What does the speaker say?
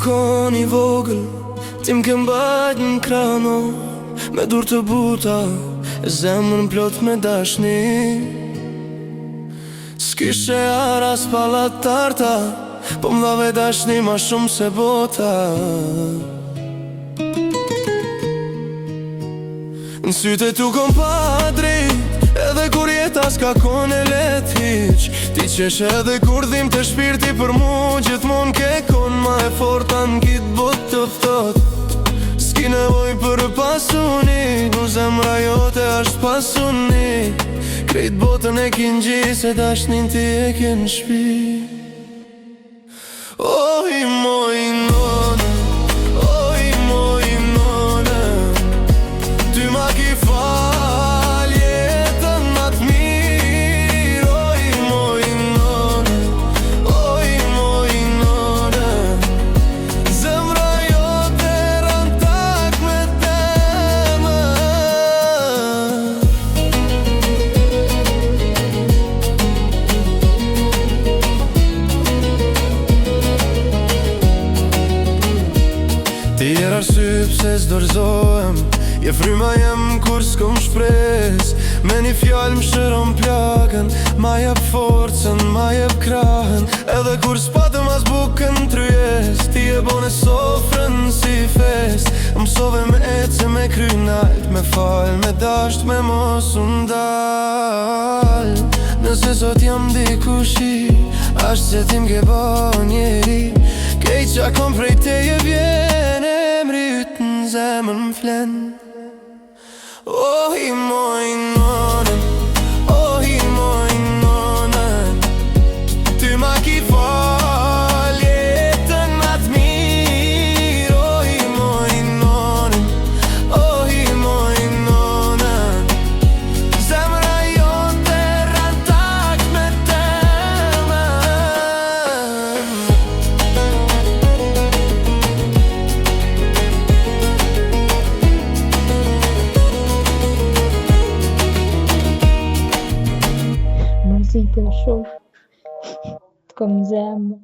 kon I vogël, ti m'ke mbajt n'krano, me dur të buta, e zemrën plot me dashni. S'kishe aras pallat tarta, po m'dhave dashni ma shumë se bota. N'syte tu kom pa drejt, edhe kur jeta s'ka kon e let hiq. Ti qesh edhe kur dhim të shpirti për mu, gjithmon ke kon ma e forta n'kit bot të ftot. S'ki nevoj për pasuni, nu zemra jote asht pasuni. Krejt botën e kin gji, se dashnin ti e kin shpi. Oj moj none, oj moj none, ty ma ki fal jetën ma t'mir. Oj moj none, oj moj none, zemra jote ran tak me teme. Ti er arsye pse s'dorzohem, je fryma jem kur s'kom shpres. Me një fjall më shëron plagën, ma jep forcën, ma jep krahën. Edhe kur s'patëm as bukën tryjes, ti e bone sofrën si fest. Mësove me ecë me kry nalt, me fal, me dasht, me mos undal. Nëse sot jam dikushi, asht se ti m'ke bo njeri. Kejt qa kom prej teje vjen, emri yt n'zemën m'flen. Oj moj none, oj moj none, ty ma ki fal jetën ma t'mir. Oj moj none, oj moj none, zemra jote ran tak me teme. Muzikë shumë të kom zemë.